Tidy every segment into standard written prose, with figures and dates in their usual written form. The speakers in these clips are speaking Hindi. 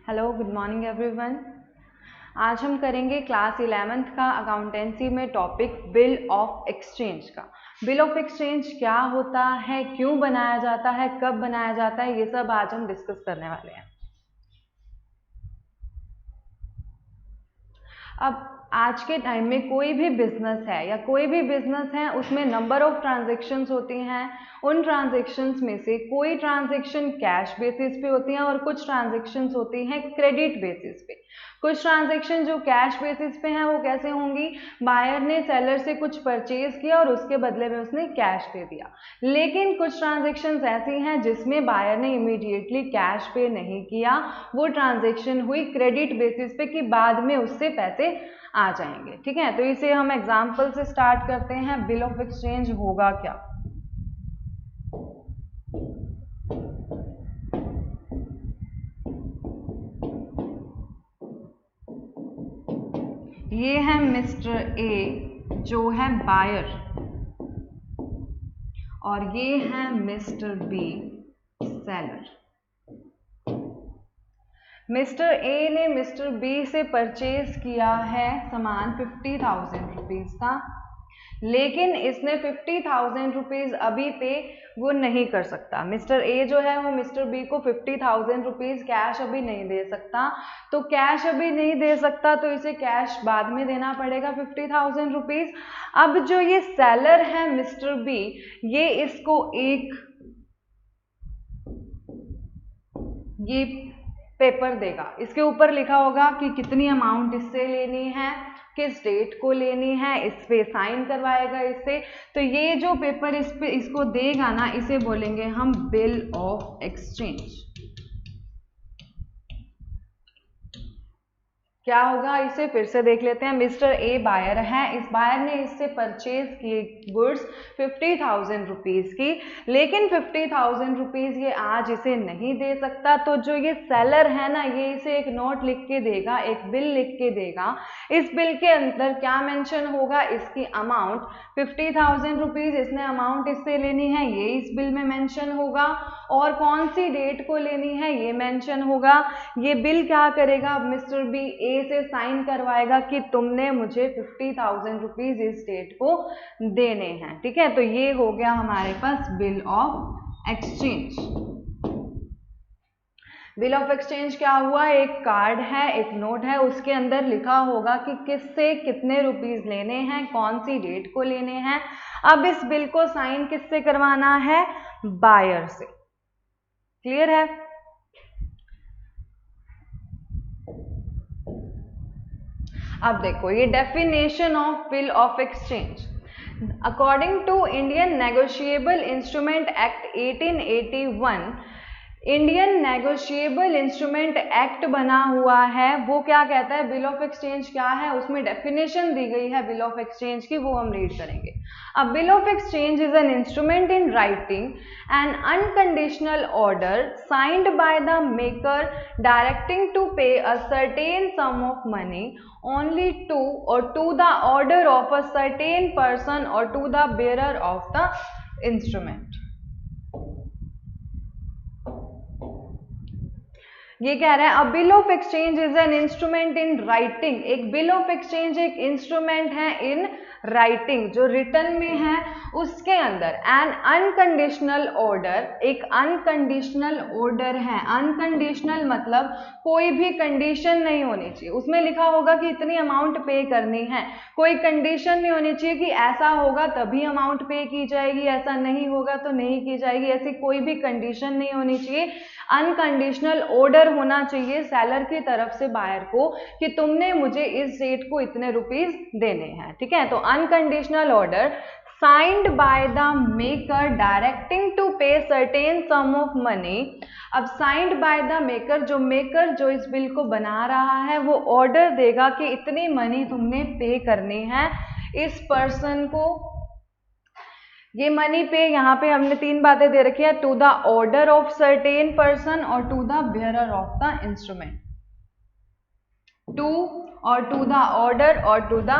Hello, good morning everyone. आज हम करेंगे क्लास 11th का अकाउंटेंसी में टॉपिक बिल ऑफ एक्सचेंज का। बिल ऑफ एक्सचेंज क्या होता है, क्यों बनाया जाता है, कब बनाया जाता है, ये सब आज हम डिस्कस करने वाले हैं। अब आज के टाइम में कोई भी बिजनेस है उसमें नंबर ऑफ ट्रांजैक्शंस होती हैं। उन ट्रांजैक्शंस में से कोई ट्रांजैक्शन कैश बेसिस पे होती हैं और कुछ ट्रांजैक्शंस होती हैं क्रेडिट बेसिस पे। कुछ ट्रांजैक्शन जो कैश बेसिस पे हैं वो कैसे होंगी, बायर ने सेलर से कुछ परचेज किया और उसके बदले में उसने कैश दे दिया। लेकिन कुछ ट्रांजैक्शंस ऐसी हैं जिसमें बायर ने इमीडिएटली कैश पे नहीं किया, वो ट्रांजैक्शन हुई क्रेडिट बेसिस पे कि बाद में उससे पैसे आ जाएंगे। ठीक है, तो इसे हम एग्जाम्पल से स्टार्ट करते हैं। बिल ऑफ एक्सचेंज होगा क्या। ये है मिस्टर ए जो है बायर और ये है mister B seller. Mister A ने मिस्टर बी से परचेज किया है सामान 50,000 रुपीज का, लेकिन इसने 50,000 रुपीज अभी पे वो नहीं कर सकता। मिस्टर ए जो है वो मिस्टर बी को 50,000 रुपीज कैश अभी नहीं दे सकता। तो कैश अभी नहीं दे सकता तो इसे कैश बाद में देना पड़ेगा 50,000 रुपीज। अब जो ये सेलर है मिस्टर बी, ये इसको ये पेपर देगा। इसके ऊपर लिखा होगा कि कितनी अमाउंट इससे लेनी है, किस डेट को लेनी है, इस पे साइन करवाएगा इससे। तो ये जो पेपर इसको देगा ना, इसे बोलेंगे हम बिल ऑफ एक्सचेंज। क्या होगा, इसे फिर से देख लेते हैं। मिस्टर ए बायर है, इस बायर ने इससे परचेज किए गुड्स 50,000 रुपीज की, लेकिन 50,000 रुपीज ये आज इसे नहीं दे सकता। तो जो ये सेलर है ना, ये इसे एक नोट लिख के देगा, एक बिल लिख के देगा। इस बिल के अंदर क्या मेंशन होगा, इसकी अमाउंट 50,000 रुपीज इसने अमाउंट इससे लेनी है, ये इस बिल में मेंशन होगा, और कौन सी डेट को लेनी है ये मेंशन होगा। ये बिल क्या करेगा, मिस्टर बी ए से साइन करवाएगा कि तुमने मुझे 50,000 रुपीज इस डेट को देने हैं। ठीक है, तो ये हो गया हमारे पास bill of exchange. Bill of exchange क्या हुआ, एक कार्ड है, एक नोट है, उसके अंदर लिखा होगा कि किससे कितने रुपीज लेने हैं, कौन सी डेट को लेने हैं। अब इस बिल को साइन किससे करवाना है, बायर से। क्लियर है। अब देखो ये definition of bill of exchange. According to Indian negotiable instrument act 1881, Indian negotiable instrument act बना हुआ है, वो क्या कहता है, बिल ऑफ एक्सचेंज क्या है, उसमें डेफिनेशन दी गई है बिल ऑफ एक्सचेंज की, वो हम रीड करेंगे। A bill of exchange is an instrument in writing an unconditional order signed by the maker directing to pay a certain sum of money only to or to the order of a certain person or to the bearer of the instrument. ये कह रहा है अ bill of exchange is an instrument in writing. एक बिल ऑफ एक्सचेंज एक इंस्ट्रूमेंट है इन राइटिंग, जो रिटर्न में है, उसके अंदर एन अनकंडीशनल ऑर्डर, एक अनकंडीशनल ऑर्डर है। अनकंडीशनल मतलब कोई भी कंडीशन नहीं होनी चाहिए, उसमें लिखा होगा कि इतनी अमाउंट पे करनी है, कोई कंडीशन नहीं होनी चाहिए कि ऐसा होगा तभी अमाउंट पे की जाएगी, ऐसा नहीं होगा तो नहीं की जाएगी, ऐसी कोई भी कंडीशन नहीं होनी चाहिए। अनकंडीशनल ऑर्डर होना चाहिए सेलर की तरफ से बायर को कि तुमने मुझे इस डेट को इतने रुपीस देने हैं। ठीक है, तो unconditional order signed by the maker directing to pay certain sum of money. अब साइंड बाय द मेकर, जो इस बिल को बना रहा है, वो ऑर्डर देगा कि इतनी मनी तुमने पे करनी है इस पर्सन को। ये मनी पे, यहाँ पे हमने तीन बातें दे रखी है, to the order of certain person और to the bearer of the instrument. To और टू द ऑर्डर और टू द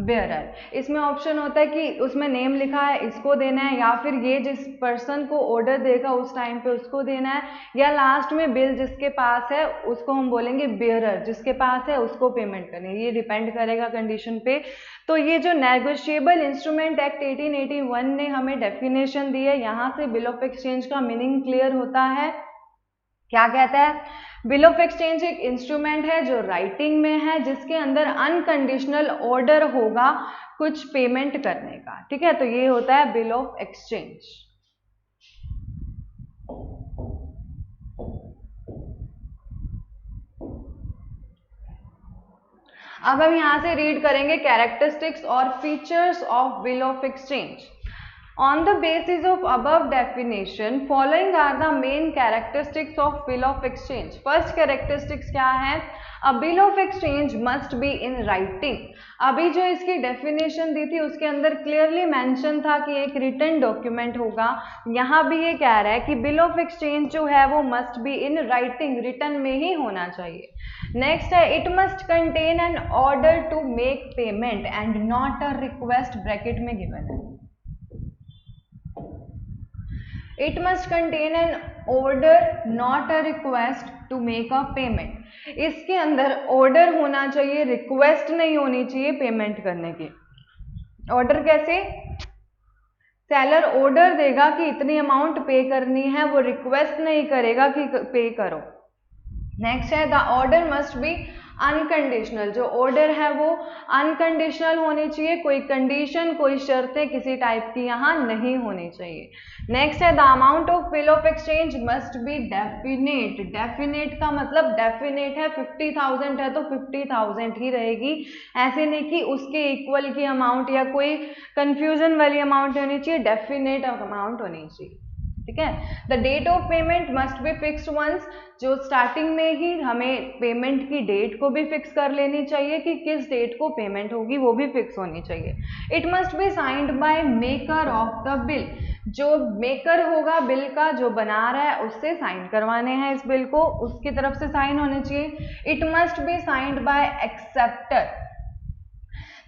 बेयरर। इसमें ऑप्शन होता है कि उसमें नेम लिखा है इसको देना है, या फिर ये जिस पर्सन को ऑर्डर देगा उस टाइम पे उसको देना है, या लास्ट में बिल जिसके पास है उसको हम बोलेंगे बेयरर, जिसके पास है उसको पेमेंट करनी है। ये डिपेंड करेगा कंडीशन पे। तो ये जो नेगोशिएबल इंस्ट्रूमेंट एक्ट 1881 ने हमें डेफिनेशन दी है, यहाँ से बिल ऑफ एक्सचेंज का मीनिंग क्लियर होता है। क्या कहता है? बिल ऑफ एक्सचेंज एक इंस्ट्रूमेंट है जो राइटिंग में है, जिसके अंदर अनकंडीशनल ऑर्डर होगा कुछ पेमेंट करने का। ठीक है, तो ये होता है बिल ऑफ एक्सचेंज। अब हम यहां से रीड करेंगे कैरेक्टरिस्टिक्स और features of bill of exchange. On the basis of above definition, following are the main characteristics of bill of exchange. First characteristics क्या है? A bill of exchange must be in writing. अभी जो इसकी definition दी थी उसके अंदर clearly mention था कि एक written document होगा। यहाँ भी ये कह रहा है कि bill of exchange जो है वो must be in writing, written में ही होना चाहिए। नेक्स्ट है it must contain an order to make payment and not a request, bracket में गिवन है। It must contain an order not a request to make a payment. इसके अंदर ऑर्डर होना चाहिए, रिक्वेस्ट नहीं होनी चाहिए पेमेंट करने की। ऑर्डर कैसे? सेलर ऑर्डर देगा कि इतनी अमाउंट पे करनी है, वो रिक्वेस्ट नहीं करेगा कि पे करो। नेक्स्ट है the order must be unconditional. जो ऑर्डर है वो अनकंडीशनल होनी चाहिए, कोई कंडीशन कोई शर्तें किसी टाइप की यहाँ नहीं होनी चाहिए। नेक्स्ट है the amount of bill of exchange must be definite. Definite का मतलब डेफिनेट है 50,000 है तो 50,000 ही रहेगी, ऐसे नहीं कि उसके इक्वल की अमाउंट या कोई कंफ्यूजन वाली अमाउंट होनी चाहिए, डेफिनेट अमाउंट होनी चाहिए। ठीक है। The date of payment must be fixed once. जो स्टार्टिंग में ही हमें पेमेंट की डेट को भी फिक्स कर लेनी चाहिए कि किस डेट को पेमेंट होगी, वो भी फिक्स होनी चाहिए। It must be signed by maker of the bill. जो मेकर होगा बिल का, जो बना रहा है, उससे साइन करवाने हैं इस बिल को, उसकी तरफ से साइन होने चाहिए। It must be signed by acceptor.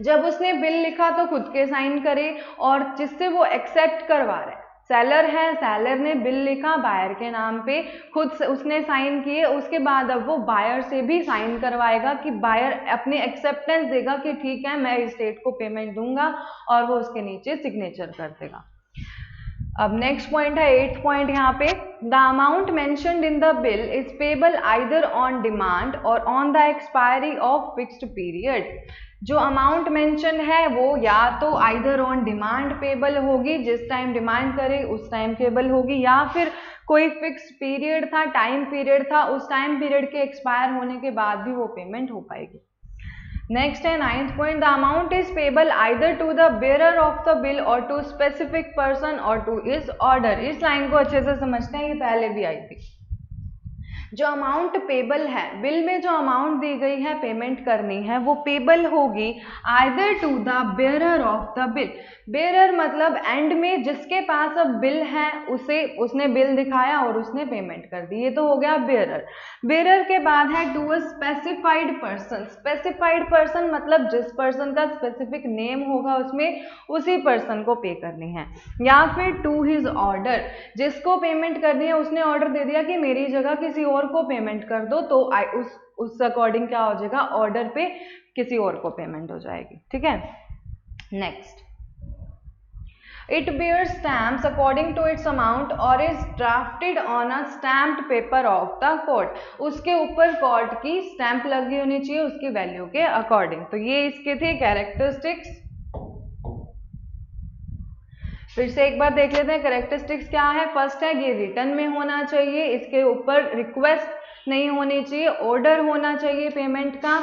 जब उसने बिल लिखा तो खुद के साइन करे, और जिससे वो एक्सेप्ट करवा रहा है, सेलर है, सेलर ने बिल लिखा बायर के नाम पे, खुद से उसने साइन किए, उसके बाद अब वो बायर से भी साइन करवाएगा कि बायर अपनी एक्सेप्टेंस देगा कि ठीक है मैं इस डेट को पेमेंट दूंगा, और वो उसके नीचे सिग्नेचर कर देगा। अब नेक्स्ट पॉइंट है 8th पॉइंट यहाँ पे, the amount mentioned in the bill is payable either on demand और on the expiry of fixed period. जो अमाउंट मेंशन है वो या तो आइदर ऑन डिमांड पेबल होगी, जिस टाइम डिमांड करे उस टाइम पेबल होगी, या फिर कोई फिक्स पीरियड था, टाइम पीरियड था, उस टाइम पीरियड के एक्सपायर होने के बाद भी वो पेमेंट हो पाएगी। नेक्स्ट है 9th point, the amount is payable either to the bearer of the bill or to specific person और टू इज ऑर्डर। इस लाइन को अच्छे से समझते हैं, ये पहले भी आई थी। जो अमाउंट पेबल है, बिल में जो अमाउंट दी गई है पेमेंट करनी है, वो पेबल होगी either to the bearer of the bill. Bearer मतलब एंड में जिसके पास अब बिल है, उसे उसने बिल दिखाया और उसने पेमेंट कर दी, ये तो हो गया बेयरर। बेयरर के बाद है to a specified person. Specified person मतलब जिस पर्सन का स्पेसिफिक नेम होगा उसमें, उसी पर्सन को पे करनी है। या फिर टू हिज ऑर्डर, जिसको पेमेंट करनी है उसने ऑर्डर दे दिया कि मेरी जगह किसी और को पेमेंट कर दो, तो उस अकॉर्डिंग क्या हो जाएगा, ऑर्डर पे किसी और को पेमेंट हो जाएगी। ठीक है। Next, It bears stamps according to its amount or is drafted on a stamped paper of the court. उसके ऊपर कोर्ट की स्टैंप लगी होनी चाहिए उसकी वैल्यू के अकॉर्डिंग। तो ये इसके थे कैरेक्टरिस्टिक्स। फिर से एक बार देख लेते हैं कैरेक्टरिस्टिक्स क्या है। फर्स्ट है ये रिटर्न में होना चाहिए, इसके ऊपर रिक्वेस्ट नहीं होनी चाहिए, ऑर्डर होना चाहिए पेमेंट का,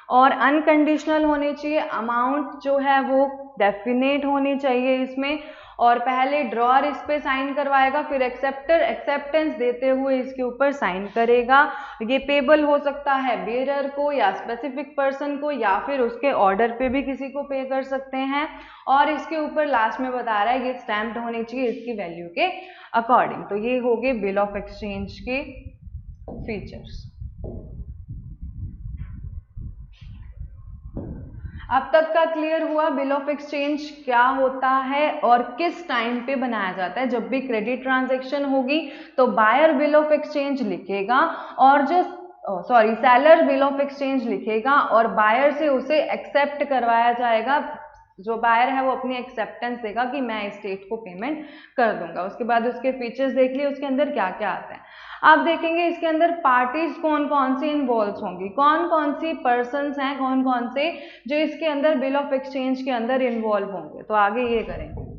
और अनकंडीशनल होनी चाहिए। अमाउंट जो है वो डेफिनेट होनी चाहिए इसमें, और पहले ड्रॉअर इस पे साइन करवाएगा, फिर एक्सेप्टर एक्सेप्टेंस देते हुए इसके ऊपर साइन करेगा। ये पेबल हो सकता है बेयरर को या स्पेसिफिक पर्सन को, या फिर उसके ऑर्डर पे भी किसी को पे कर सकते हैं, और इसके ऊपर लास्ट में बता रहा है ये स्टैम्प्ड होनी चाहिए इसकी वैल्यू के अकॉर्डिंग। तो ये हो गए बिल ऑफ एक्सचेंज के फीचर्स। अब तक का क्लियर हुआ बिल ऑफ एक्सचेंज क्या होता है और किस टाइम पे बनाया जाता है। जब भी क्रेडिट ट्रांजैक्शन होगी तो बायर बिल ऑफ एक्सचेंज लिखेगा और जो सेलर बिल ऑफ एक्सचेंज लिखेगा और बायर से उसे एक्सेप्ट करवाया जाएगा। जो बायर है वो अपनी एक्सेप्टेंस देगा कि मैं इस डेट को पेमेंट कर दूंगा। उसके बाद उसके फीचर्स देख लिए, उसके अंदर क्या क्या आता है। आप देखेंगे इसके अंदर पार्टीज कौन कौन सी इन्वॉल्व होंगी, कौन कौन सी पर्सन्स हैं, कौन कौन से जो इसके अंदर बिल ऑफ एक्सचेंज के अंदर इन्वॉल्व होंगे। तो आगे ये करेंगे।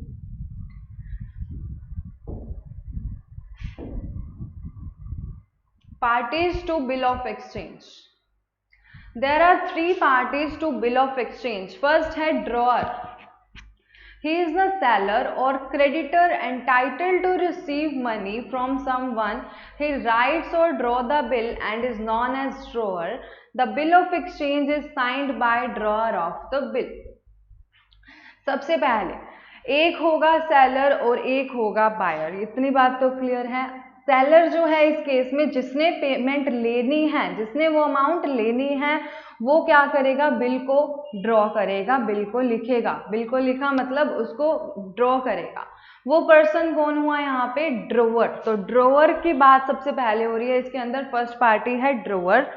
Parties to bill of exchange. There are 3 parties to bill of exchange. First है drawer. He is the seller or creditor entitled to receive money from someone. He writes or draw the bill and is known as drawer. The bill of exchange is signed by drawer of the bill. सबसे पहले एक होगा सेलर और एक होगा बायर। इतनी बात तो क्लियर है। सेलर जो है इस केस में जिसने पेमेंट लेनी है, जिसने वो अमाउंट लेनी है, वो क्या करेगा, बिल को ड्रॉ करेगा, बिल को लिखेगा। बिल को लिखा मतलब उसको ड्रॉ करेगा। वो पर्सन कौन हुआ यहाँ पे, ड्रोवर। तो ड्रोवर की बात सबसे पहले हो रही है इसके अंदर। फर्स्ट पार्टी है ड्रोवर।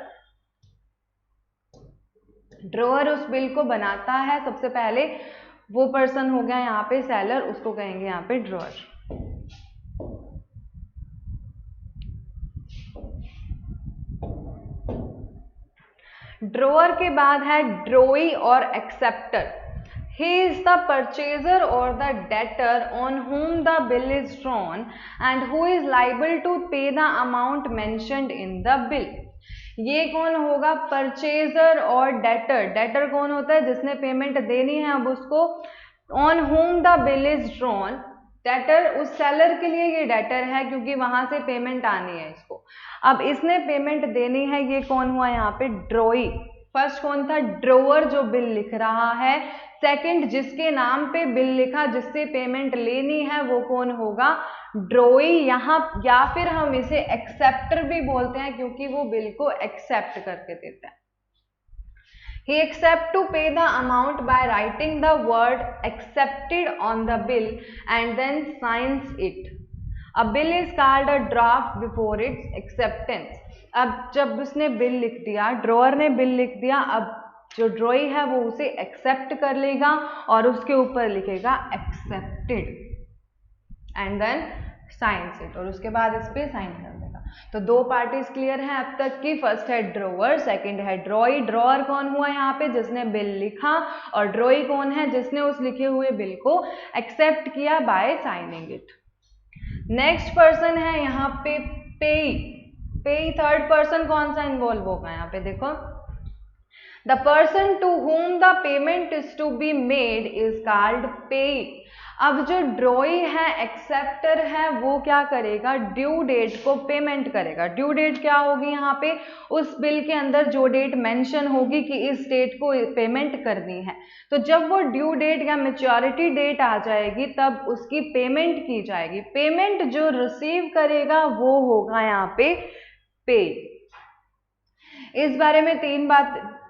ड्रोवर उस बिल को बनाता है सबसे पहले। वो पर्सन हो गया यहाँ पे सेलर, उसको कहेंगे यहाँ पे ड्रोवर। ड्रोअर के बाद है ड्रोई और acceptor. He is the purchaser or the debtor on whom the bill is drawn and who is liable to pay the amount mentioned in the bill. ये कौन होगा, परचेजर और डेटर। डेटर कौन होता है, जिसने पेमेंट देनी है। अब उसको on whom the bill is drawn, debtor उस सेलर के लिए ये डेटर है क्योंकि वहां से पेमेंट आनी है इसको। अब इसने पेमेंट देनी है, ये कौन हुआ यहाँ पे, ड्रोई। फर्स्ट कौन था, ड्रोवर जो बिल लिख रहा है। सेकंड जिसके नाम पे बिल लिखा, जिससे पेमेंट लेनी है, वो कौन होगा, ड्रोई। यहाँ या फिर हम इसे एक्सेप्टर भी बोलते हैं क्योंकि वो बिल को एक्सेप्ट करके देता है। He accepts to pay the amount by writing the word accepted on the bill and then signs it. A bill is called a draft before its acceptance. अब जब उसने बिल लिख दिया, ड्रोअर ने बिल लिख दिया, अब जो ड्रोई है वो उसे एक्सेप्ट कर लेगा और उसके ऊपर लिखेगा accepted and then signs it, और उसके बाद इस पे साइन कर देगा। तो 2 पार्टीज क्लियर है अब तक की। फर्स्ट है ड्रोवर, सेकंड है ड्रोई। ड्रोअर कौन हुआ यहाँ पे, जिसने बिल लिखा, और ड्रोई कौन है, जिसने उस लिखे हुए बिल को एक्सेप्ट किया by signing it. Next person है यहाँ पे पेई। पेई थर्ड पर्सन कौन सा इन्वॉल्व होगा यहाँ पे, देखो, the person to whom the payment is to be made is called payee. अब जो ड्रोई है, एक्सेप्टर है, वो क्या करेगा, ड्यू डेट को पेमेंट करेगा। ड्यू डेट क्या होगी यहाँ पे, उस बिल के अंदर जो डेट मेंशन होगी कि इस डेट को पेमेंट करनी है। तो जब वो ड्यू डेट या मैच्योरिटी डेट आ जाएगी तब उसकी पेमेंट की जाएगी। पेमेंट जो रिसीव करेगा वो होगा यहाँ पे पे। इस बारे में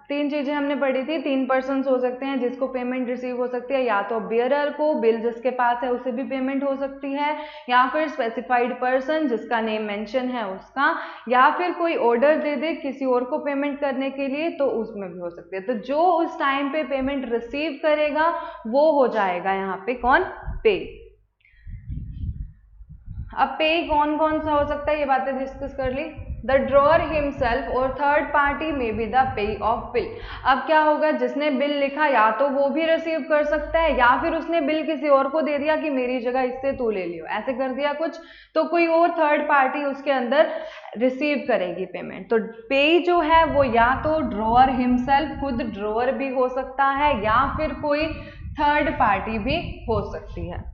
3 चीजें हमने पढ़ी थी। 3 पर्सन हो सकते हैं जिसको पेमेंट रिसीव हो सकती है, या तो बियरर को, बिल जिसके पास है उसे भी पेमेंट हो सकती है, या फिर स्पेसिफाइड पर्सन जिसका नेम मेंशन है उसका, या फिर कोई ऑर्डर दे दे किसी और को पेमेंट करने के लिए तो उसमें भी हो सकती है। तो जो उस टाइम पे पेमेंट रिसीव करेगा वो हो जाएगा यहाँ पे कौन, पे। अब पे कौन कौन सा हो सकता है ये बातें डिस्कस कर ली। द ड्रॉअर हिमसेल्फ और थर्ड पार्टी में be the pay of bill. अब क्या होगा, जिसने बिल लिखा या तो वो भी रिसीव कर सकता है या फिर उसने बिल किसी और को दे दिया कि मेरी जगह इससे तू ले लियो, ऐसे कर दिया कुछ, तो कोई और थर्ड पार्टी उसके अंदर रिसीव करेगी पेमेंट। तो पे जो है वो या तो ड्रॉअर हिमसेल्फ, खुद ड्रॉअर भी हो सकता है, या फिर कोई थर्ड पार्टी भी हो सकती है।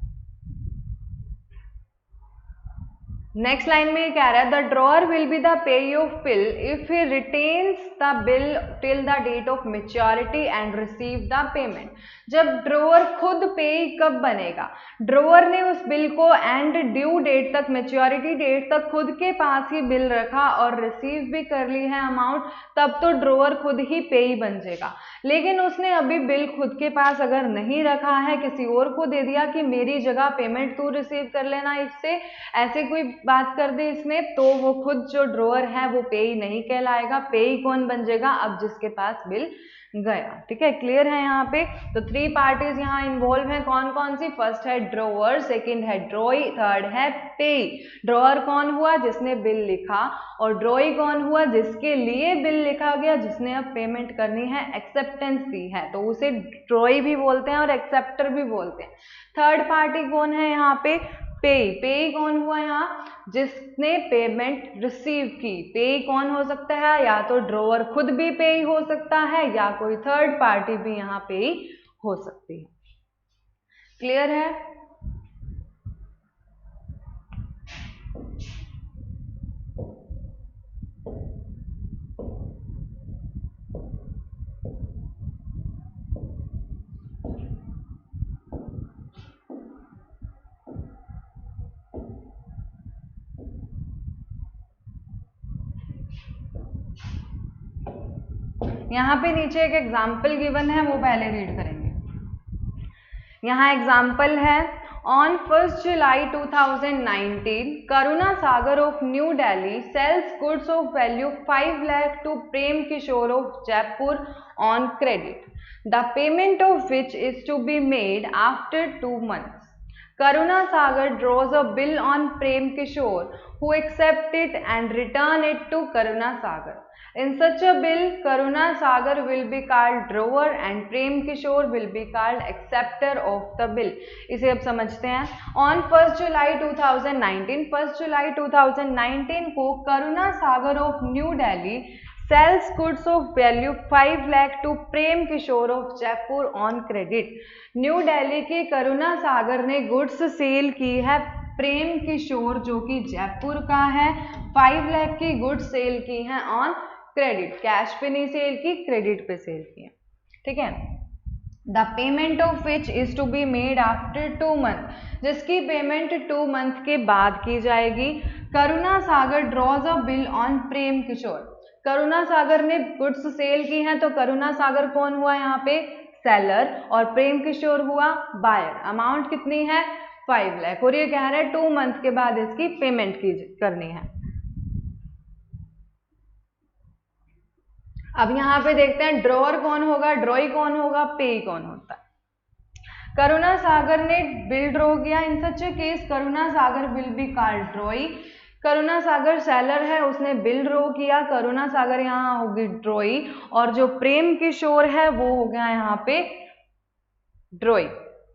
नेक्स्ट लाइन में ये कह रहा है the drawer will be the payee of bill if he retains the bill till the date of maturity and receive the payment. जब ड्रॉअर खुद पेई कब बनेगा, ड्रॉअर ने उस बिल को एंड ड्यू डेट तक, मेच्योरिटी डेट तक खुद के पास ही बिल रखा और रिसीव भी कर ली है अमाउंट, तब तो ड्रॉअर खुद ही पेई बन जाएगा। लेकिन उसने अभी बिल खुद के पास अगर नहीं रखा है, किसी और को दे दिया कि मेरी जगह पेमेंट तू रिसीव कर लेना इससे, ऐसे कोई बात कर दे इसने, तो वो खुद जो ड्रॉअर है वो पेई नहीं कहलाएगा। पेई कौन बन जाएगा, अब जिसके पास बिल गया। ठीक है, क्लियर है यहाँ पे। तो 3 पार्टीज यहाँ इन्वॉल्व हैं, कौन कौन सी, फर्स्ट है ड्रॉअर, सेकंड है ड्रॉई, थर्ड है पेई। ड्रॉअर कौन हुआ, जिसने बिल लिखा, और ड्रॉई कौन हुआ, जिसके लिए बिल लिखा गया, जिसने अब पेमेंट करनी है, एक्सेप्टेंस दी है, तो उसे ड्रॉई भी बोलते हैं और एक्सेप्टर भी बोलते हैं। थर्ड पार्टी कौन है यहाँ पे, पेई। पेई कौन हुआ यहाँ, जिसने पेमेंट रिसीव की। पेई कौन हो सकता है, या तो ड्रॉअर खुद भी पेई हो सकता है या कोई थर्ड पार्टी भी यहाँ पेई हो सकती है। क्लियर है। यहाँ पे नीचे एक एग्जाम्पल गिवन है, वो पहले रीड करेंगे। यहाँ एग्जाम्पल है, on 1 July 2019 Karuna Sagar of New Delhi sells goods of value 5 lakh to Prem Kishore of Jaipur on credit, the payment of which is to be made after 2 months. Karuna Sagar draws a bill on Prem Kishore, who accept it and return it to Karuna Sagar. In such a bill, Karuna Sagar will be called drawer and Prem Kishore will be called acceptor of the bill. इसे अब समझते हैं। On 1 जुलाई 2019, 1 जुलाई 2019 को Karuna Sagar of New Delhi sells goods of value 5 lakh to Prem Kishore of Jaipur on credit. New Delhi की करुणा सागर ने गुड्स सेल की है प्रेम किशोर जो कि जयपुर का है, 5 लाख की गुड्स सेल की है ऑन क्रेडिट, कैश पे नहीं सेल की, क्रेडिट पे सेल की है। ठीक है, the payment of which is to be made after 2 months, जिसकी पेमेंट 2 month के बाद की जाएगी। Karuna Sagar draws a bill on Prem Kishore. Karuna Sagar ने गुड्स सेल की हैं, तो करुणा सागर कौन हुआ यहाँ पे, सेलर, और प्रेम किशोर हुआ बायर। अमाउंट कितनी है, 5 लाख, और ये कह रहा है 2 month के बाद इसकी पेमेंट करनी है। अब यहाँ पे देखते हैं ड्रॉअर कौन होगा, ड्रॉई कौन होगा, पेई कौन होता है। करुणा सागर ने बिल ड्रॉ किया। In such a case Karuna Sagar will be called drawee. Karuna Sagar seller है, उसने बिल ड्रॉ किया, करुणा सागर यहाँ होगी ड्रॉई, और जो प्रेम किशोर है वो हो गया यहाँ पे ड्रॉई।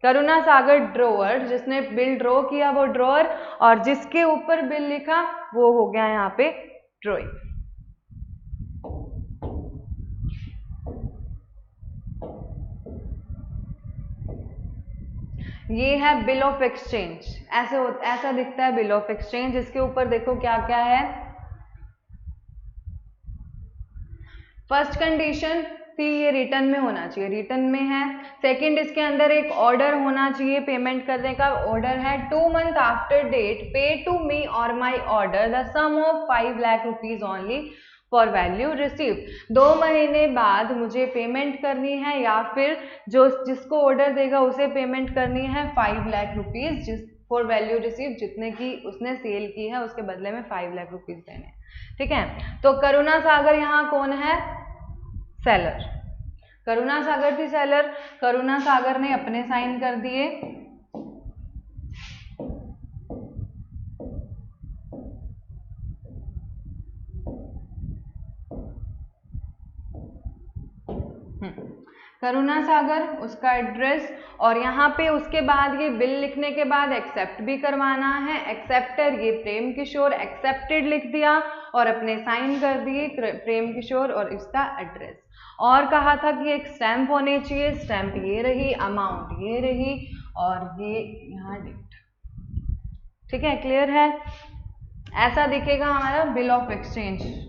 करुणा सागर ड्रॉअर, जिसने बिल ड्रॉ किया वो ड्रॉअर, और जिसके ऊपर बिल लिखा वो हो गया यहाँ पे ड्रॉई। ये है बिल ऑफ एक्सचेंज, ऐसा दिखता है बिल ऑफ एक्सचेंज। इसके ऊपर देखो क्या क्या है। फर्स्ट कंडीशन थी ये रिटर्न में होना चाहिए, रिटर्न में है। सेकंड, इसके अंदर एक ऑर्डर होना चाहिए पेमेंट करने का। ऑर्डर है 2 months after date pay to me or my order the sum of 5 lakh rupees only for value received. 2 महीने बाद मुझे पेमेंट करनी है, या फिर जिसको ऑर्डर देगा उसे पेमेंट करनी है 5 लाख रुपीज, जिस फॉर वैल्यू रिसीव, जितने की उसने सेल की है उसके बदले में 5 लाख रुपीज देने। ठीक है, तो करुणा सागर यहाँ कौन है, सेलर। करुणा सागर थी सेलर, करुणा सागर ने अपने साइन कर दिए। करुणा सागर, उसका एड्रेस, और यहाँ पे उसके बाद ये बिल लिखने के बाद एक्सेप्ट भी करवाना है। एक्सेप्टर ये प्रेम किशोर, एक्सेप्टेड लिख दिया और अपने साइन कर दिए प्रेम किशोर, और इसका एड्रेस। और कहा था कि एक स्टैम्प होनी चाहिए, स्टैम्प ये रही, अमाउंट ये रही, और ये यहाँ डेट। ठीक है, क्लियर है। ऐसा दिखेगा हमारा बिल ऑफ एक्सचेंज।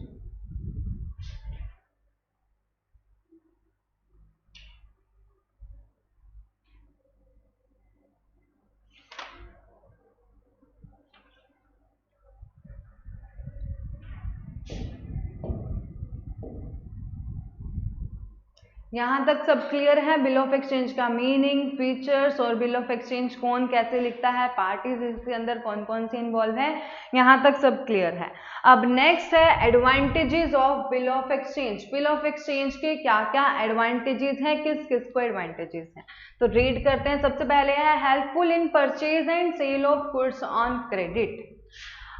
यहाँ तक सब क्लियर है? बिल ऑफ एक्सचेंज का मीनिंग, फीचर्स और बिल ऑफ एक्सचेंज कौन कैसे लिखता है, पार्टीज इसके अंदर कौन कौन सी इन्वॉल्व है, यहाँ तक सब क्लियर है। अब नेक्स्ट है advantages of bill of exchange. Bill of exchange के क्या क्या एडवांटेजेस हैं, किस किस को एडवांटेजेस हैं, तो रीड करते हैं। सबसे पहले है helpful in purchase and sale of goods on credit.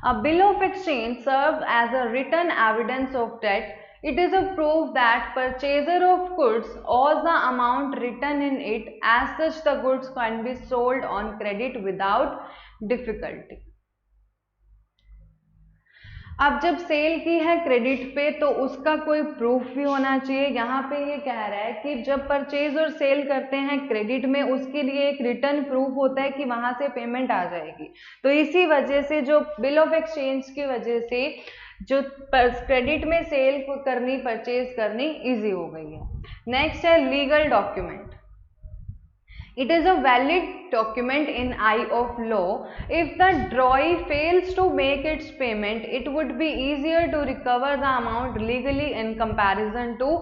A bill of exchange serves as a written evidence of debt. It is a proof that purchaser of goods owes the amount written in it. As such, the goods can be sold on credit without difficulty. अब जब सेल की है क्रेडिट पे तो उसका कोई प्रूफ भी होना चाहिए। यहाँ पे ये कह रहा है कि जब परचेज और सेल करते हैं क्रेडिट में, उसके लिए एक रिटर्न प्रूफ होता है कि वहां से पेमेंट आ जाएगी। तो इसी वजह से जो बिल ऑफ एक्सचेंज की वजह से जो क्रेडिट में सेल करनी, परचेज करनी इजी हो गई है। नेक्स्ट है legal document. It is a valid document in eye of law. If the drawee fails to make its payment, it would be easier to recover the amount legally in comparison to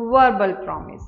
verbal promise.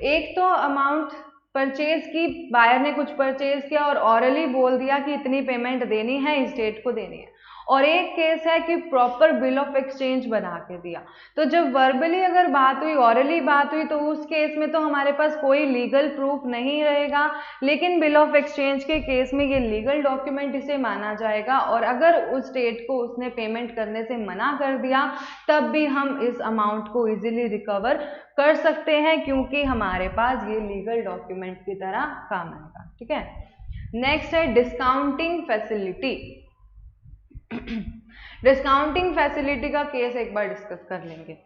एक तो अमाउंट परचेज की, बायर ने कुछ परचेज किया और ऑरली बोल दिया कि इतनी पेमेंट देनी है, इस डेट को देनी है, और एक केस है कि प्रॉपर बिल ऑफ एक्सचेंज बना के दिया। तो जब वर्बली अगर बात हुई, ऑरली बात हुई, तो उस केस में तो हमारे पास कोई लीगल प्रूफ नहीं रहेगा, लेकिन बिल ऑफ एक्सचेंज के केस में ये लीगल डॉक्यूमेंट इसे माना जाएगा। और अगर उस डेट को उसने पेमेंट करने से मना कर दिया तब भी हम इस अमाउंट को इजीली रिकवर कर सकते हैं, क्योंकि हमारे पास ये लीगल डॉक्यूमेंट की तरह काम आएगा। ठीक है। नेक्स्ट है डिस्काउंटिंग फैसिलिटी। डिस्काउंटिंग फैसिलिटी का केस एक बार डिस्कस कर लेंगे।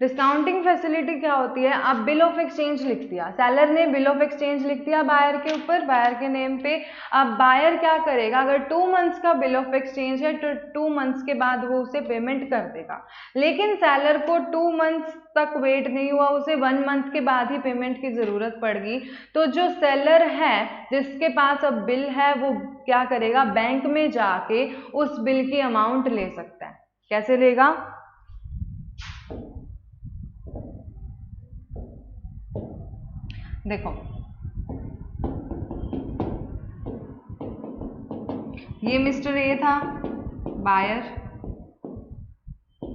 डिस्काउंटिंग फैसिलिटी क्या होती है? अब बिल ऑफ एक्सचेंज लिख दिया, सेलर ने बिल ऑफ एक्सचेंज लिख दिया बायर के ऊपर, बायर के नेम पे। अब बायर क्या करेगा, अगर 2 मंथ्स का बिल ऑफ एक्सचेंज है तो 2 मंथ्स के बाद वो उसे पेमेंट कर देगा। लेकिन सेलर को 2 मंथ्स तक वेट नहीं हुआ, उसे 1 मंथ के बाद ही पेमेंट की जरूरत पड़ गई। तो जो सेलर है जिसके पास अब बिल है, वो क्या करेगा, बैंक में जाके उस बिल की अमाउंट ले सकता है। कैसे लेगा? देखो, ये मिस्टर ए था बायर,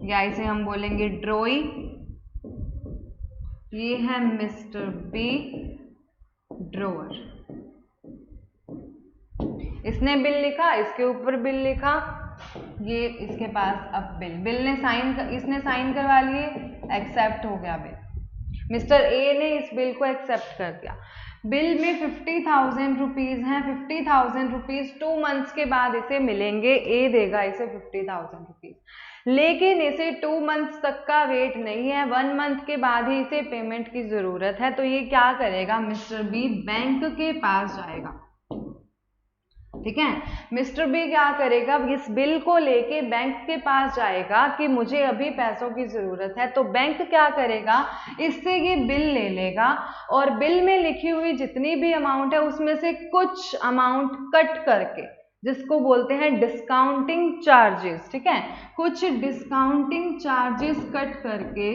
या इसे हम बोलेंगे ड्रॉई। ये है मिस्टर बी ड्रॉवर। इसने बिल लिखा, इसके ऊपर बिल लिखा, ये इसके पास अब बिल ने साइन, इसने साइन करवा लिए, एक्सेप्ट हो गया बिल। मिस्टर ए ने इस बिल को एक्सेप्ट कर दिया। बिल में 50,000 रुपीज हैं। 50,000 रुपीज 2 मंथ्स के बाद इसे मिलेंगे, ए देगा इसे 50,000 रुपीज। लेकिन इसे 2 मंथ्स तक का वेट नहीं है, 1 मंथ के बाद ही इसे पेमेंट की जरूरत है। तो ये क्या करेगा, मिस्टर बी बैंक के पास जाएगा। ठीक है, मिस्टर बी क्या करेगा, इस बिल को लेके बैंक के पास जाएगा कि मुझे अभी पैसों की जरूरत है। तो बैंक क्या करेगा, इससे ये बिल ले लेगा और बिल में लिखी हुई जितनी भी अमाउंट है उसमें से कुछ अमाउंट कट करके, जिसको बोलते हैं डिस्काउंटिंग चार्जेस, ठीक है, कुछ डिस्काउंटिंग चार्जेस कट करके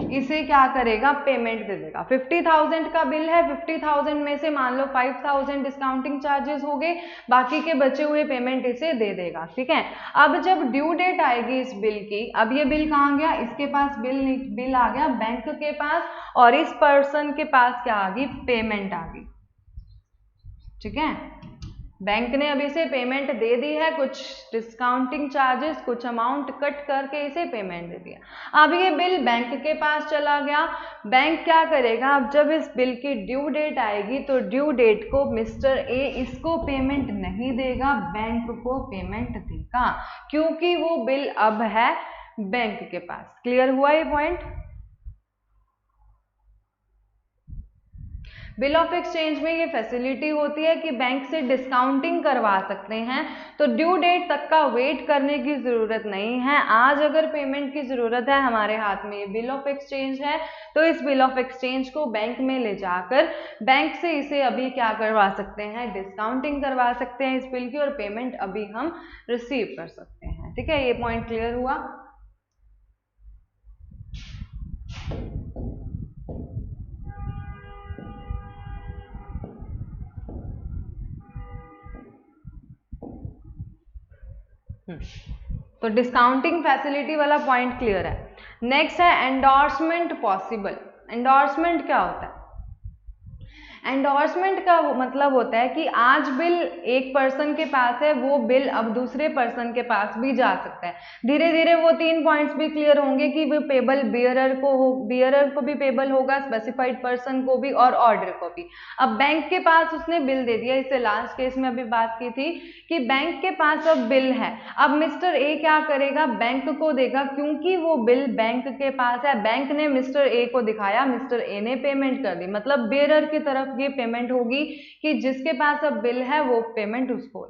इसे क्या करेगा, पेमेंट दे देगा। 50,000 का बिल है, 50,000 में से मान लो 5,000 डिस्काउंटिंग चार्जेस हो गए, बाकी के बचे हुए पेमेंट इसे दे देगा। ठीक है, अब जब ड्यू डेट आएगी इस बिल की, अब ये बिल कहाँ गया, इसके पास बिल आ गया बैंक के पास, और इस पर्सन के पास क्या आ गई, पेमेंट आ गई। ठीक है, बैंक ने अभी इसे पेमेंट दे दी है, कुछ डिस्काउंटिंग चार्जेस, कुछ अमाउंट कट करके इसे पेमेंट दे दिया। अब ये बिल बैंक के पास चला गया। बैंक क्या करेगा, अब जब इस बिल की ड्यू डेट आएगी तो ड्यू डेट को मिस्टर ए इसको पेमेंट नहीं देगा, बैंक को पेमेंट देगा, क्योंकि वो बिल अब है बैंक के पास। क्लियर हुआ ये पॉइंट? बिल ऑफ एक्सचेंज में ये फैसिलिटी होती है कि बैंक से डिस्काउंटिंग करवा सकते हैं, तो ड्यू डेट तक का वेट करने की ज़रूरत नहीं है। आज अगर पेमेंट की ज़रूरत है, हमारे हाथ में ये बिल ऑफ एक्सचेंज है, तो इस बिल ऑफ एक्सचेंज को बैंक में ले जाकर बैंक से इसे अभी क्या करवा सकते हैं, डिस्काउंटिंग करवा सकते हैं इस बिल की, और पेमेंट अभी हम रिसीव कर सकते हैं। ठीक है, ये पॉइंट क्लियर हुआ। तो डिस्काउंटिंग फैसिलिटी वाला पॉइंट क्लियर है। नेक्स्ट है एंडोर्समेंट पॉसिबल। एंडोर्समेंट क्या होता है? एंडोर्समेंट का मतलब होता है कि आज बिल एक पर्सन के पास है, वो बिल अब दूसरे पर्सन के पास भी जा सकता है। धीरे धीरे वो 3 पॉइंट्स भी क्लियर होंगे कि वो पेबल बियरर को भी पेबल होगा, स्पेसिफाइड पर्सन को भी और ऑर्डर को भी। अब बैंक के पास उसने बिल दे दिया, इससे लास्ट केस में अभी बात की थी कि बैंक के पास अब बिल है। अब मिस्टर ए क्या करेगा, बैंक को देगा, क्योंकि वो बिल बैंक के पास है, बैंक ने मिस्टर ए को दिखाया, मिस्टर ए ने पेमेंट कर दी, मतलब बेयरर की तरफ ये पेमेंट होगी कि जिसके पास अब बिल है वो पेमेंट उसको।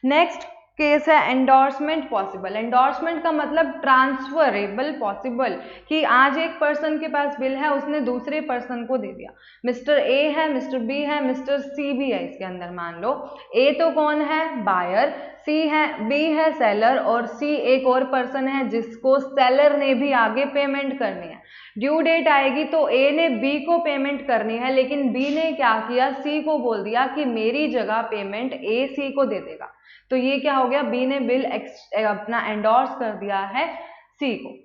नेक्स्ट केस है एंडोर्समेंट पॉसिबल। एंडोर्समेंट का मतलब ट्रांसफरेबल पॉसिबल, कि आज एक पर्सन के पास बिल है, उसने दूसरे पर्सन को दे दिया। मिस्टर ए है, मिस्टर बी है, मिस्टर सी भी है इसके अंदर। मान लो ए तो कौन है, बायर, सी है, बी है सेलर, और सी एक और पर्सन है जिसको सेलर ने भी आगे पेमेंट करनी है। ड्यू डेट आएगी तो ए ने बी को पेमेंट करनी है, लेकिन बी ने क्या किया, सी को बोल दिया कि मेरी जगह पेमेंट ए सी को दे देगा। तो ये क्या हो गया, बी ने बिल अपना एंडोर्स कर दिया है सी को।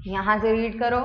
यहां से रीड करो,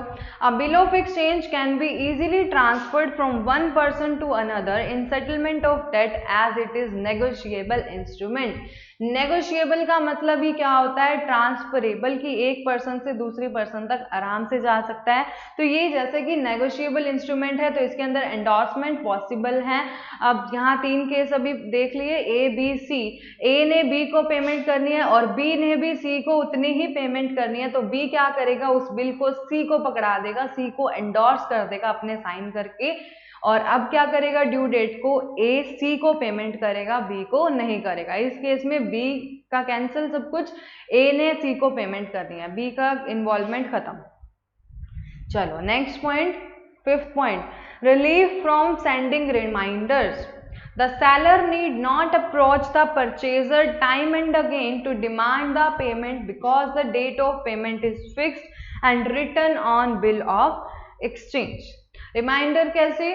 a bill of exchange can be easily transferred from one person to another in settlement of debt as it is negotiable instrument. Negotiable का मतलब ही क्या होता है, ट्रांसफरेबल, की एक पर्सन से दूसरी पर्सन तक आराम से जा सकता है। तो ये जैसे कि नेगोशिएबल इंस्ट्रूमेंट है, तो इसके अंदर एंडोर्समेंट पॉसिबल है। अब यहाँ 3 केस अभी देख लिए, ए बी सी। ए ने बी को पेमेंट करनी है और बी ने भी सी को उतनी ही पेमेंट करनी है, तो बी क्या करेगा, उस बिल को सी को पकड़ा देगा, सी को एंडोर्स कर देगा अपने साइन करके, और अब क्या करेगा, ड्यू डेट को ए सी को पेमेंट करेगा, बी को नहीं करेगा। इस केस में बी का कैंसिल सब कुछ, ए ने सी को पेमेंट करनी है, बी का इन्वॉल्वमेंट खत्म। चलो next point, 5th point, relief from sending reminders. The seller need not approach the purchaser time and again to demand the payment because the date of payment is fixed and written on bill of exchange. Reminder कैसे,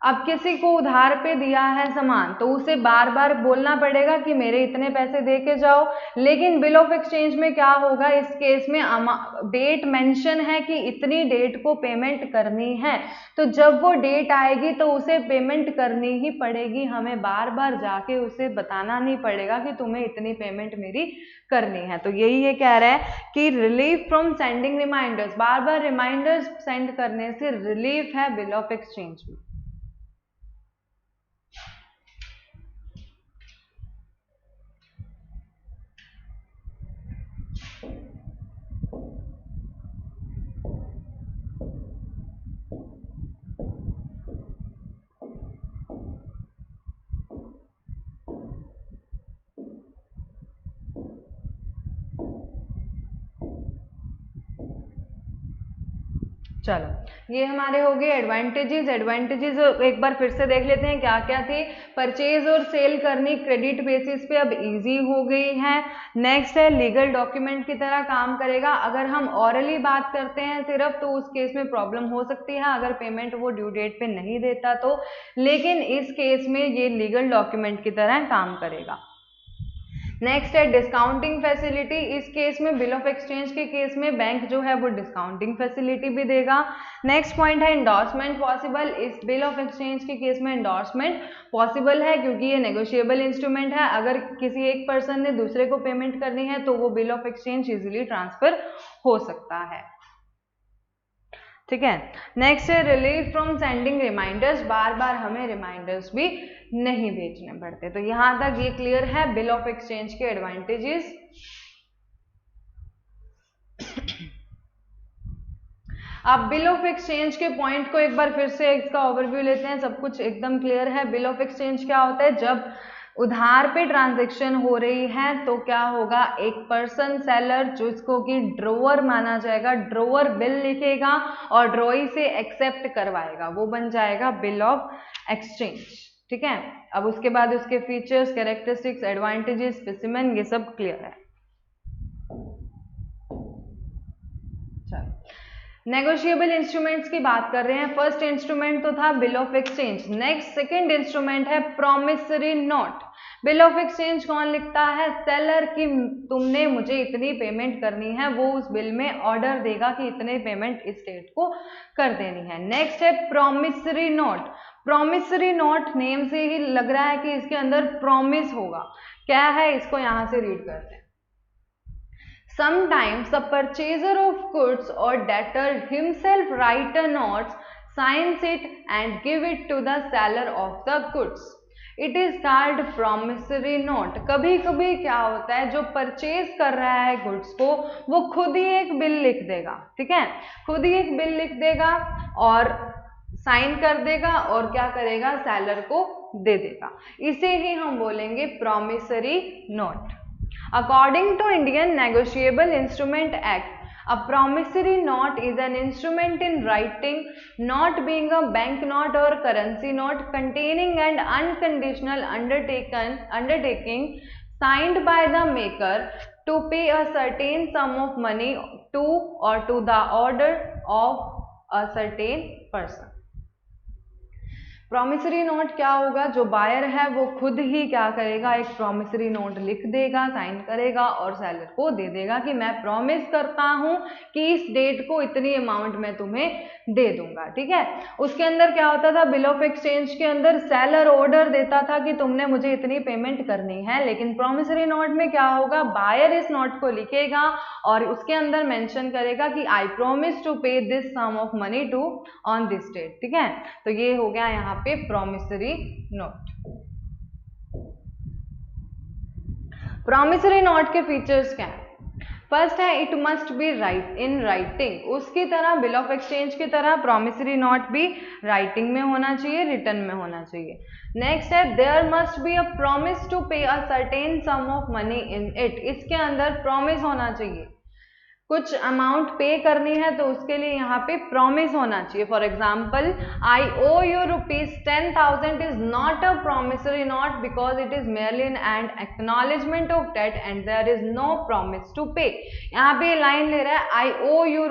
अब किसी को उधार पे दिया है सामान, तो उसे बार बार बोलना पड़ेगा कि मेरे इतने पैसे दे के जाओ, लेकिन बिल ऑफ एक्सचेंज में क्या होगा, इस केस में डेट मेंशन है कि इतनी डेट को पेमेंट करनी है, तो जब वो डेट आएगी तो उसे पेमेंट करनी ही पड़ेगी, हमें बार बार जाके उसे बताना नहीं पड़ेगा कि तुम्हें इतनी पेमेंट मेरी करनी है। तो यही ये कह रहा है कि रिलीफ फ्रॉम सेंडिंग रिमाइंडर्स, बार बार रिमाइंडर्स सेंड करने से रिलीफ है बिल ऑफ एक्सचेंज में। चलो ये हमारे हो गए एडवांटेजेस। एडवांटेजेस एक बार फिर से देख लेते हैं क्या क्या थे। परचेज और सेल करनी क्रेडिट बेसिस पे अब इजी हो गई है। नेक्स्ट है लीगल डॉक्यूमेंट की तरह काम करेगा। अगर हम ऑरली बात करते हैं सिर्फ, तो उस केस में प्रॉब्लम हो सकती है अगर पेमेंट वो ड्यू डेट पे नहीं देता तो, लेकिन इस केस में ये लीगल डॉक्यूमेंट की तरह काम करेगा। नेक्स्ट है डिस्काउंटिंग फैसिलिटी। इस केस में बिल ऑफ एक्सचेंज के केस में बैंक जो है वो डिस्काउंटिंग फैसिलिटी भी देगा। नेक्स्ट पॉइंट है एंडोर्समेंट पॉसिबल। इस बिल ऑफ एक्सचेंज के केस में एंडोर्समेंट पॉसिबल है क्योंकि ये नेगोशिएबल इंस्ट्रूमेंट है। अगर किसी एक पर्सन ने दूसरे को पेमेंट करनी है तो वो bill of exchange easily transfer हो सकता है। ठीक है। नेक्स्ट है रिलीफ फ्रॉम सेंडिंग रिमाइंडर्स। बार बार हमें रिमाइंडर्स भी नहीं भेजने पड़ते। तो यहां तक ये क्लियर है बिल ऑफ एक्सचेंज के एडवांटेजेस। अब बिल ऑफ एक्सचेंज के पॉइंट को एक बार फिर से इसका ओवरव्यू लेते हैं, सब कुछ एकदम क्लियर है। बिल ऑफ एक्सचेंज क्या होता है? जब उधार पे ट्रांजैक्शन हो रही है तो क्या होगा, एक पर्सन सेलर जिसको कि ड्रोअर माना जाएगा, ड्रोअर बिल लिखेगा और ड्रॉई से एक्सेप्ट करवाएगा, वो बन जाएगा बिल ऑफ एक्सचेंज। ठीक है, अब उसके बाद उसके फीचर्स, कैरेक्टरिस्टिक्स, एडवांटेजेस, स्पेसिमेन, ये सब क्लियर है। चलो नेगोशिएबल इंस्ट्रूमेंट्स की बात कर रहे हैं। फर्स्ट इंस्ट्रूमेंट तो था bill of exchange. Next second instrument है promissory note. Bill of exchange कौन लिखता है? सेलर की तुमने मुझे इतनी पेमेंट करनी है, वो उस बिल में ऑर्डर देगा कि इतने पेमेंट इस डेट को कर देनी है। नेक्स्ट है promissory note. Promissory note name से ही लग रहा है कि इसके अंदर प्रॉमिस होगा। क्या है, इसको यहां से रीड करते हैं। Sometimes the purchaser of goods or debtor himself write a note, signs it and give it to the seller of the goods. It is called promissory note. कभी कभी क्या होता है, जो परचेज कर रहा है गुड्स को वो खुद ही एक बिल लिख देगा। ठीक है, खुद ही एक बिल लिख देगा और साइन कर देगा और क्या करेगा, सेलर को दे देगा। इसे ही हम बोलेंगे promissory note. According to Indian Negotiable Instrument Act, a promissory note is an instrument in writing, not being a banknote or currency note, containing an unconditional undertaking signed by the maker to pay a certain sum of money to or to the order of a certain person. Promissory note क्या होगा, जो बायर है वो खुद ही क्या करेगा, एक प्रॉमिसरी नोट लिख देगा, साइन करेगा और सेलर को दे देगा कि मैं प्रॉमिस करता हूं कि इस डेट को इतनी अमाउंट मैं तुम्हें दे दूंगा। ठीक है, उसके अंदर क्या होता था, बिल ऑफ एक्सचेंज के अंदर सेलर ऑर्डर देता था कि तुमने मुझे इतनी पेमेंट करनी है, लेकिन प्रॉमिसरी नोट में क्या होगा, बायर इस नोट को लिखेगा और उसके अंदर मेंशन करेगा कि I promise to pay this sum of money to on this date. ठीक है, तो ये हो गया यहाँ पे प्रॉमिसरी नोट। प्रॉमिसरी नोट के फीचर्स क्या है? फर्स्ट है it must be write in writing. उसकी तरह बिल ऑफ एक्सचेंज की तरह प्रॉमिसरी नोट भी राइटिंग में होना चाहिए, रिटर्न में होना चाहिए। नेक्स्ट है there must be a promise to pay a certain sum of money in it. इसके अंदर प्रॉमिस होना चाहिए, कुछ अमाउंट पे करनी है तो उसके लिए यहाँ पे प्रॉमिस होना चाहिए। For example, I O U ₹10,000 is not a promissory note because it is merely an acknowledgement of debt and there is no promise to pay. यहाँ पे लाइन ले रहा है आई ओ यू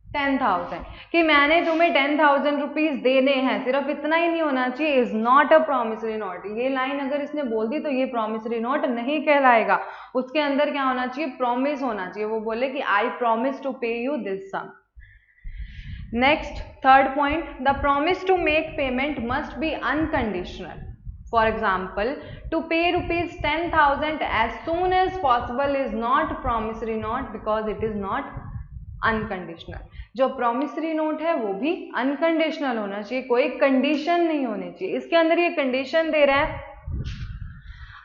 ₹10,000 कि मैंने तुम्हें 10,000 रुपीज देने हैं, सिर्फ इतना ही नहीं होना चाहिए, is not a promissory note. ये लाइन अगर इसने बोल दी तो ये प्रॉमिसरी नोट नहीं कहलाएगा। उसके अंदर क्या होना चाहिए, प्रॉमिस होना चाहिए। वो बोले कि I promise to pay you this sum. Next third point, the promise to make payment must be unconditional. For example, to pay ₹10,000 as soon as possible is not promissory note because it is not unconditional. जो प्रॉमिसरी नोट है वो भी अनकंडीशनल होना चाहिए, कोई कंडीशन नहीं होनी चाहिए। इसके अंदर ये कंडीशन दे रहा है,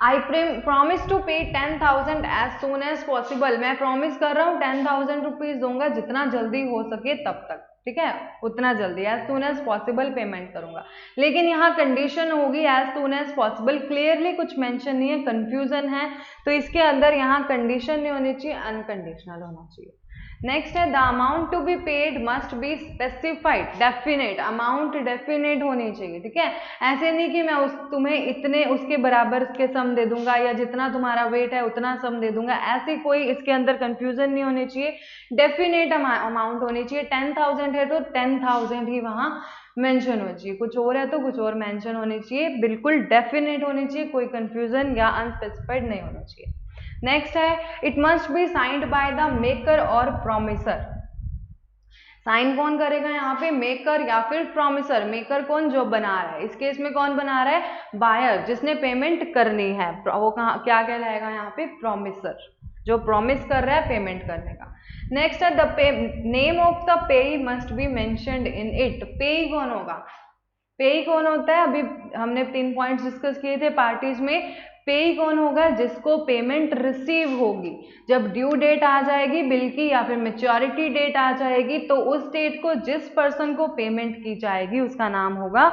आई promise to pay 10,000 as soon as possible. मैं प्रॉमिस कर रहा हूँ 10,000 रुपीज दूंगा जितना जल्दी हो सके तब तक। ठीक है, उतना जल्दी, as soon as possible payment करूंगा। लेकिन यहाँ कंडीशन होगी as soon as possible, clearly कुछ मेंशन नहीं है, कंफ्यूजन है, तो इसके अंदर यहाँ कंडीशन नहीं होनी चाहिए, अनकंडीशनल होना चाहिए। नेक्स्ट है the amount to be paid must be specified, definite, amount definite होनी चाहिए। ठीक है, ऐसे नहीं कि मैं तुम्हें इतने उसके बराबर के सम दे दूंगा या जितना तुम्हारा वेट है उतना सम दे दूंगा, ऐसी कोई इसके अंदर कंफ्यूजन नहीं होनी चाहिए, डेफिनेट अमाउंट होनी चाहिए। 10,000 है तो 10,000 ही वहां मेंशन होनी चाहिए, कुछ और है तो कुछ और मेंशन होनी चाहिए, बिल्कुल डेफिनेट होनी चाहिए, कोई कंफ्यूजन या अनस्पेसिफाइड नहीं होना चाहिए। नेक्स्ट है it must be signed by the maker और प्रॉमिसर। साइन कौन करेगा यहाँ पे, मेकर या फिर प्रॉमिसर। मेकर कौन, जो बना रहा है, इस केस में कौन बना रहा है, बायर, जिसने पेमेंट करनी है, वो क्या कहलाएगा यहाँ पे, प्रॉमिसर, जो प्रॉमिस कर रहा है पेमेंट करने का। नेक्स्ट है द नेम ऑफ द पेई must be mentioned in it. पेई कौन होगा, पेई कौन होता है, अभी हमने 3 पॉइंट्स डिस्कस किए थे पार्टीज में। पेई कौन होगा? जिसको पेमेंट रिसीव होगी। जब ड्यू डेट आ जाएगी बिल की या फिर मैच्योरिटी डेट आ जाएगी तो उस डेट को जिस पर्सन को पेमेंट की जाएगी उसका नाम होगा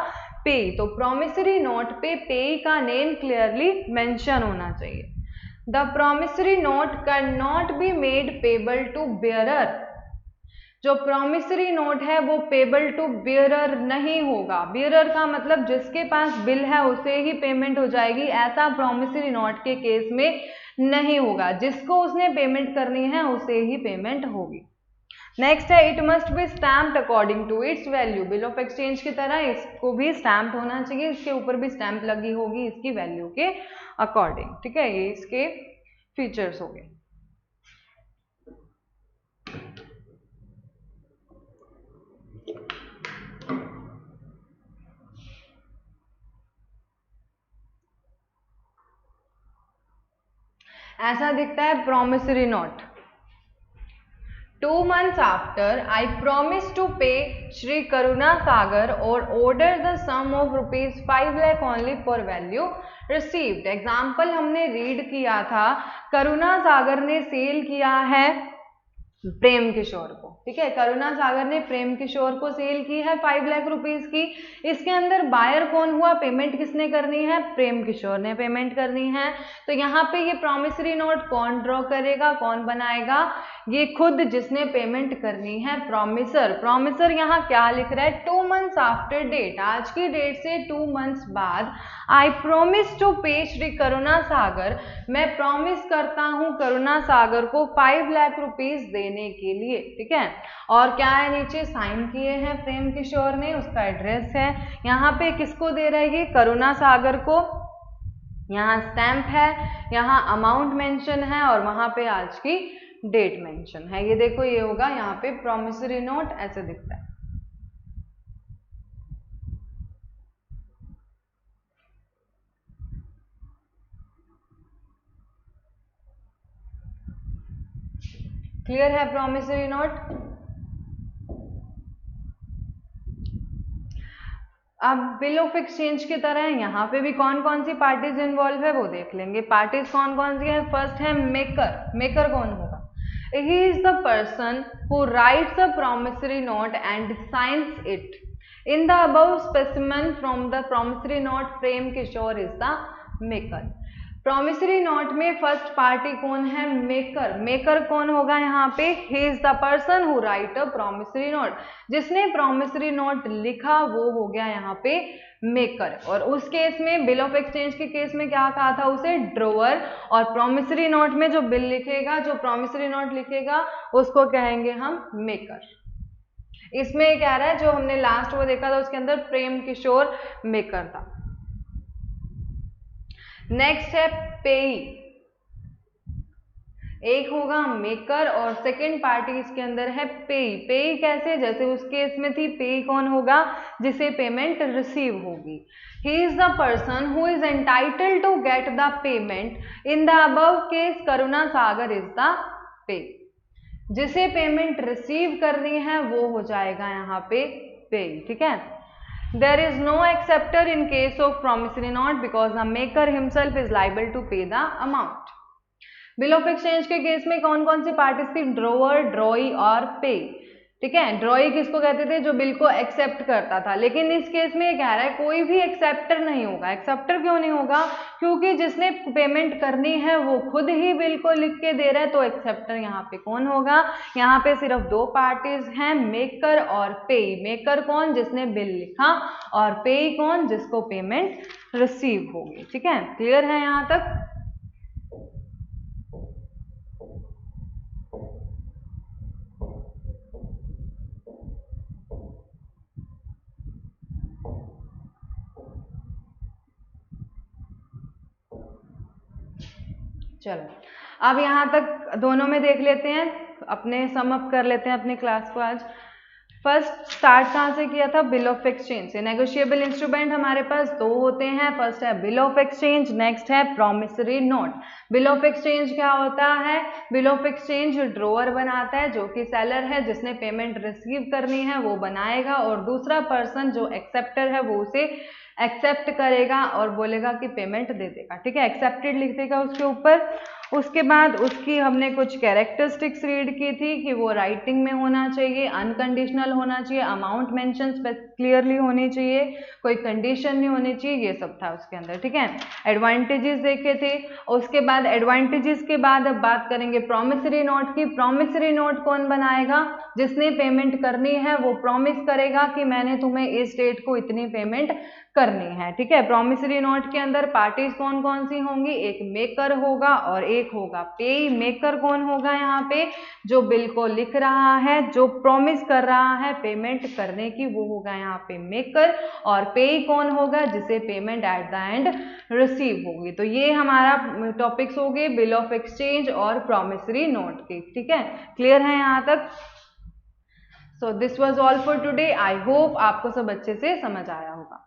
पेई। तो प्रॉमिसरी नोट पे पेई का नेम क्लियरली मेंशन होना चाहिए। The promissory note can not be made payable to bearer. जो प्रॉमिसरी नोट है वो पेबल टू बियरर नहीं होगा। बियरर का मतलब जिसके पास बिल है उसे ही पेमेंट हो जाएगी, ऐसा प्रॉमिसरी नोट के केस में नहीं होगा। जिसको उसने पेमेंट करनी है उसे ही पेमेंट होगी। नेक्स्ट है it must be stamped according to its value. Bill of exchange की तरह इसको भी स्टैम्प होना चाहिए, इसके ऊपर भी स्टैम्प लगी होगी इसकी वैल्यू के अकॉर्डिंग। ठीक है, ये इसके फीचर्स हो गए। ऐसा दिखता है promissory note. 2 months after I promised to pay Shri Karuna Sagar or order the sum of rupees 5 lakh only for value received। Example हमने रीड किया था, करुणा सागर ने सेल किया है प्रेम किशोर को। ठीक है, करुणा सागर ने प्रेम किशोर को सेल की है 5 लाख रुपीस की। इसके अंदर बायर कौन हुआ? पेमेंट किसने करनी है? प्रेम किशोर ने पेमेंट करनी है। तो यहाँ पे ये प्रॉमिसरी नोट कौन ड्रॉ करेगा, कौन बनाएगा? ये खुद जिसने पेमेंट करनी है, प्रॉमिसर। प्रॉमिसर यहाँ क्या लिख रहा है? 2 months आफ्टर डेट, आज की डेट से 2 months बाद आई प्रोमिस टू पे श्री करुणा सागर, मैं प्रॉमिस करता हूं करुणा सागर को 5 लाख रुपीस देने के लिए। ठीक है, और क्या है नीचे साइन किए हैं प्रेम किशोर ने, उसका एड्रेस है। यहाँ पे किसको दे रहा है? ये करुणा सागर को। यहाँ स्टैंप है, यहाँ अमाउंट मेंशन है और वहां पे आज की डेट मेंशन है। ये देखो, ये होगा यहाँ पे प्रॉमिसरी नोट, ऐसे दिखता है। क्लियर है प्रॉमिसरी नोट? अब बिल ऑफ एक्सचेंज की तरह यहाँ पे भी कौन कौन सी पार्टीज इन्वॉल्व है वो देख लेंगे। पार्टीज कौन कौन सी है? फर्स्ट है मेकर। मेकर कौन होगा? He is the person who writes a promissory note and signs it. In the above specimen from the promissory note Prem Kishore is the maker. Promissory note में फर्स्ट पार्टी कौन है? मेकर। मेकर कौन होगा यहाँ पे? He is the person who write a promissory note. जिसने प्रॉमिसरी नोट लिखा वो हो गया यहाँ पे मेकर। और उस केस में बिल ऑफ एक्सचेंज के केस में क्या कहा था उसे? ड्रोअर। और प्रॉमिसरी नोट में जो बिल लिखेगा, जो प्रॉमिसरी नोट लिखेगा उसको कहेंगे हम मेकर। इसमें क्या रहा है, जो हमने लास्ट वो देखा था उसके अंदर प्रेम किशोर मेकर था। नेक्स्ट है पेई। एक होगा मेकर और सेकेंड पार्टी इसके अंदर है पेई। पेई कैसे? जैसे उस केस में थी, पेई कौन होगा? जिसे पेमेंट रिसीव होगी। He is the person who is entitled to get the payment. In the above case Karuna Sagar is the payee. जिसे पेमेंट रिसीव करनी है वो हो जाएगा यहाँ पे पेई। ठीक है, there is no acceptor in case of promissory note because the maker himself is liable to pay the amount। Bill of exchange के केस में कौन कौन सी पार्टीज थी? ड्रोअर, ड्रॉई और पे। ठीक है, ड्रॉई किसको कहते थे? जो बिल को एक्सेप्ट करता था। लेकिन इस केस में कह रहा है कोई भी एक्सेप्टर नहीं होगा। एक्सेप्टर क्यों नहीं होगा? क्योंकि जिसने पेमेंट करनी है वो खुद ही बिल को लिख के दे रहा है, तो एक्सेप्टर यहाँ पे कौन होगा? यहाँ पे सिर्फ दो पार्टीज हैं, मेकर और पेई। मेकर कौन? जिसने बिल लिखा, और पेई कौन? जिसको पेमेंट रिसीव होगी। ठीक है, क्लियर है यहाँ तक? चलो, अब यहाँ तक दोनों में देख लेते हैं, अपने सम अप कर लेते हैं अपनी क्लास को आज। फर्स्ट स्टार्ट कहाँ से किया था? बिल ऑफ एक्सचेंज से। नेगोशिएबल इंस्ट्रूमेंट हमारे पास दो होते हैं, फर्स्ट है बिल ऑफ एक्सचेंज, नेक्स्ट है promissory note. Bill of exchange क्या होता है? बिल ऑफ एक्सचेंज ड्रोअर बनाता है, जो कि सेलर है, जिसने पेमेंट रिसीव करनी है वो बनाएगा, और दूसरा पर्सन जो एक्सेप्टर है वो उसे एक्सेप्ट करेगा और बोलेगा कि पेमेंट दे देगा, ठीक है, एक्सेप्टेड लिख देगा उसके ऊपर। उसके बाद उसकी हमने कुछ कैरेक्टरिस्टिक्स रीड की थी कि वो राइटिंग में होना चाहिए, अनकंडीशनल होना चाहिए, अमाउंट मेंशन क्लियरली होनी चाहिए, कोई कंडीशन नहीं होनी चाहिए, ये सब था उसके अंदर, ठीक है। एडवांटेजेस देखे थे। उसके बाद एडवांटेजेस के बाद अब बात करेंगे प्रॉमिसरी नोट की। प्रॉमिसरी नोट कौन बनाएगा? जिसने पेमेंट करनी है वो प्रॉमिस करेगा कि मैंने तुम्हें इस डेट को इतनी पेमेंट करनी है, ठीक है। प्रॉमिसरी नोट के अंदर पार्टीज कौन कौन सी होंगी? एक मेकर होगा और एक होगा पेई। मेकर कौन होगा यहाँ पे? जो बिल को लिख रहा है, जो प्रॉमिस कर रहा है पेमेंट करने की, वो होगा यहाँ पे मेकर। और पेई कौन होगा? जिसे payment at the end receive होगी। तो ये हमारा टॉपिक्स हो गए बिल ऑफ एक्सचेंज और प्रॉमिसरी नोट के, ठीक है। क्लियर है यहाँ तक? So this was all for today. I hope आपको सब अच्छे से समझ आया होगा।